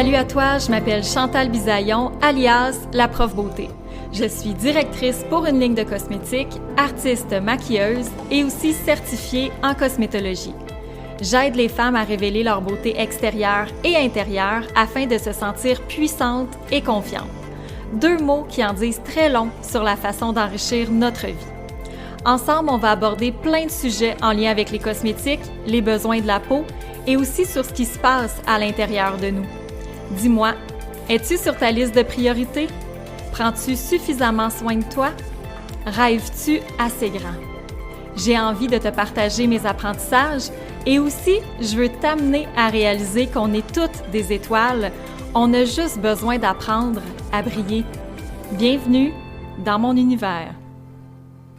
Salut à toi, je m'appelle Chantal Bisaillon, alias la prof beauté. Je suis directrice pour une ligne de cosmétiques, artiste maquilleuse et aussi certifiée en cosmétologie. J'aide les femmes à révéler leur beauté extérieure et intérieure afin de se sentir puissantes et confiantes. Deux mots qui en disent très long sur la façon d'enrichir notre vie. Ensemble, on va aborder plein de sujets en lien avec les cosmétiques, les besoins de la peau et aussi sur ce qui se passe à l'intérieur de nous. Dis-moi, es-tu sur ta liste de priorités? Prends-tu suffisamment soin de toi? Rêves-tu assez grand? J'ai envie de te partager mes apprentissages et aussi, je veux t'amener à réaliser qu'on est toutes des étoiles. On a juste besoin d'apprendre à briller. Bienvenue dans mon univers.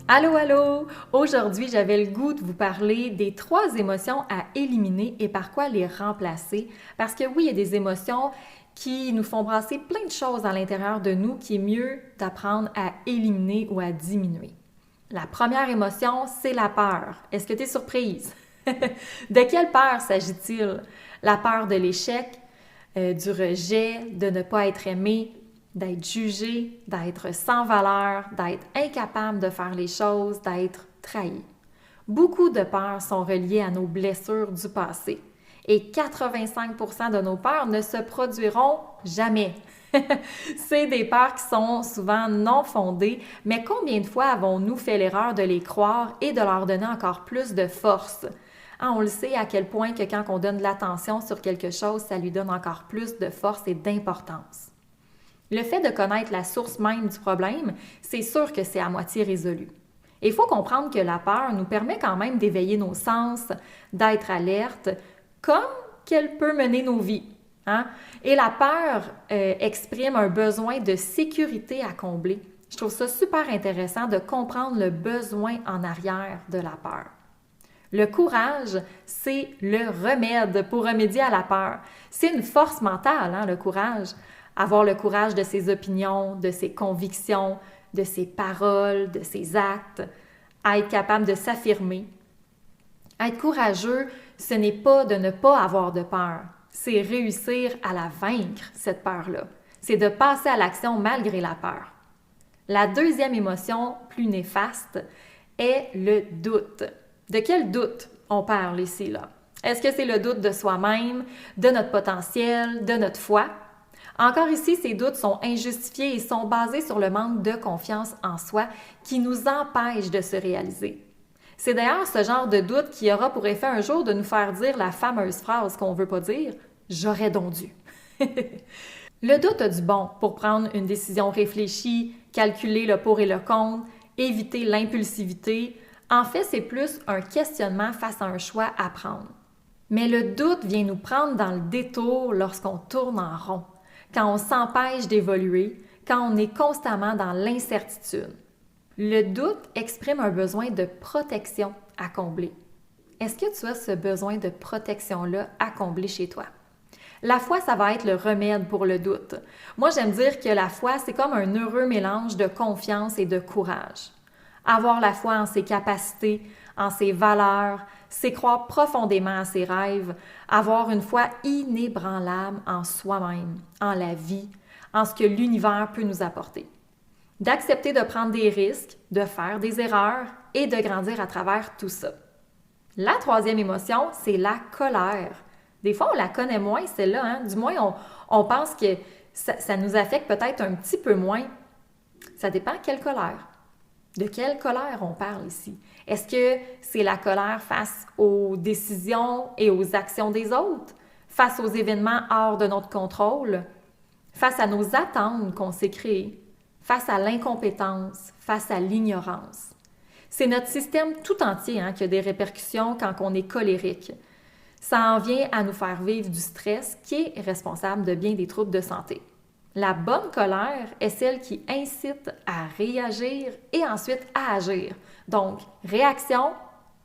Allô, allô! Aujourd'hui, j'avais le goût de vous parler des 3 émotions à éliminer et par quoi les remplacer. Parce que oui, il y a des émotions qui nous font brasser plein de choses à l'intérieur de nous qui est mieux d'apprendre à éliminer ou à diminuer. La première émotion, c'est la peur. Est-ce que tu es surprise? De quelle peur s'agit-il? La peur de l'échec, du rejet, de ne pas être aimé, d'être jugé, d'être sans valeur, d'être incapable de faire les choses, d'être trahi. Beaucoup de peurs sont reliées à nos blessures du passé et 85% de nos peurs ne se produiront jamais. C'est des peurs qui sont souvent non fondées, mais combien de fois avons-nous fait l'erreur de les croire et de leur donner encore plus de force? On le sait à quel point que quand on donne de l'attention sur quelque chose, ça lui donne encore plus de force et d'importance. Le fait de connaître la source même du problème, c'est sûr que c'est à moitié résolu. Et il faut comprendre que la peur nous permet quand même d'éveiller nos sens, d'être alerte, comme qu'elle peut mener nos vies. Et la peur exprime un besoin de sécurité à combler. Je trouve ça super intéressant de comprendre le besoin en arrière de la peur. Le courage, c'est le remède pour remédier à la peur. C'est une force mentale, le courage. Avoir le courage de ses opinions, de ses convictions, de ses paroles, de ses actes, être capable de s'affirmer. Être courageux, ce n'est pas de ne pas avoir de peur, c'est réussir à la vaincre, cette peur-là. C'est de passer à l'action malgré la peur. La deuxième émotion, plus néfaste, est le doute. De quel doute on parle ici, là? Est-ce que c'est le doute de soi-même, de notre potentiel, de notre foi? Encore ici, ces doutes sont injustifiés et sont basés sur le manque de confiance en soi qui nous empêche de se réaliser. C'est d'ailleurs ce genre de doute qui aura pour effet un jour de nous faire dire la fameuse phrase qu'on ne veut pas dire « j'aurais donc dû ». Le doute a du bon pour prendre une décision réfléchie, calculer le pour et le contre, éviter l'impulsivité. En fait, c'est plus un questionnement face à un choix à prendre. Mais le doute vient nous prendre dans le détour lorsqu'on tourne en rond, quand on s'empêche d'évoluer, quand on est constamment dans l'incertitude. Le doute exprime un besoin de protection à combler. Est-ce que tu as ce besoin de protection-là à combler chez toi? La foi, ça va être le remède pour le doute. Moi, j'aime dire que la foi, c'est comme un heureux mélange de confiance et de courage. Avoir la foi en ses capacités, en ses valeurs, c'est croire profondément à ses rêves, avoir une foi inébranlable en soi-même, en la vie, en ce que l'univers peut nous apporter. D'accepter de prendre des risques, de faire des erreurs et de grandir à travers tout ça. La troisième émotion, c'est la colère. Des fois, on la connaît moins, celle-là. Du moins, on pense que ça nous affecte peut-être un petit peu moins. Ça dépend quelle colère. De quelle colère on parle ici? Est-ce que c'est la colère face aux décisions et aux actions des autres? Face aux événements hors de notre contrôle? Face à nos attentes qu'on s'est créées? Face à l'incompétence? Face à l'ignorance? C'est notre système tout entier qui a des répercussions quand on est colérique. Ça en vient à nous faire vivre du stress qui est responsable de bien des troubles de santé. La bonne colère est celle qui incite à réagir et ensuite à agir. Donc, réaction,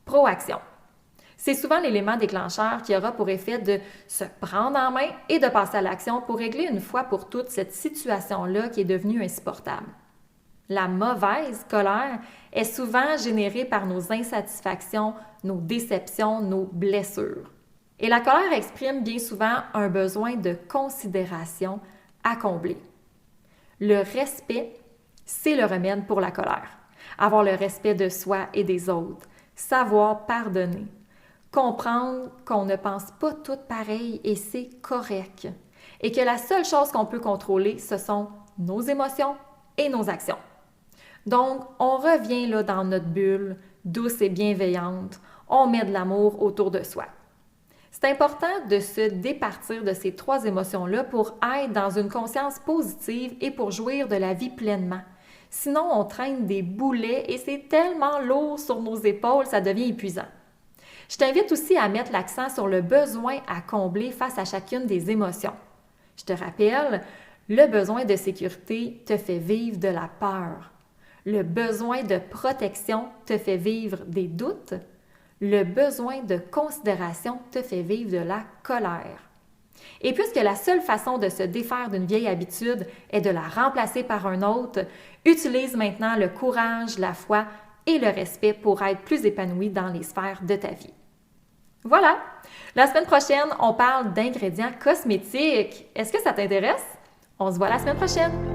proaction. C'est souvent l'élément déclencheur qui aura pour effet de se prendre en main et de passer à l'action pour régler une fois pour toutes cette situation-là qui est devenue insupportable. La mauvaise colère est souvent générée par nos insatisfactions, nos déceptions, nos blessures. Et la colère exprime bien souvent un besoin de considération à combler. Le respect, c'est le remède pour la colère. Avoir le respect de soi et des autres, savoir pardonner, comprendre qu'on ne pense pas tout pareil et c'est correct. Et que la seule chose qu'on peut contrôler, ce sont nos émotions et nos actions. Donc, on revient là dans notre bulle, douce et bienveillante, on met de l'amour autour de soi. C'est important de se départir de ces 3 émotions-là pour être dans une conscience positive et pour jouir de la vie pleinement. Sinon, on traîne des boulets et c'est tellement lourd sur nos épaules, ça devient épuisant. Je t'invite aussi à mettre l'accent sur le besoin à combler face à chacune des émotions. Je te rappelle, le besoin de sécurité te fait vivre de la peur. Le besoin de protection te fait vivre des doutes. Le besoin de considération te fait vivre de la colère. Et puisque la seule façon de se défaire d'une vieille habitude est de la remplacer par un autre, utilise maintenant le courage, la foi et le respect pour être plus épanoui dans les sphères de ta vie. Voilà! La semaine prochaine, on parle d'ingrédients cosmétiques. Est-ce que ça t'intéresse? On se voit la semaine prochaine!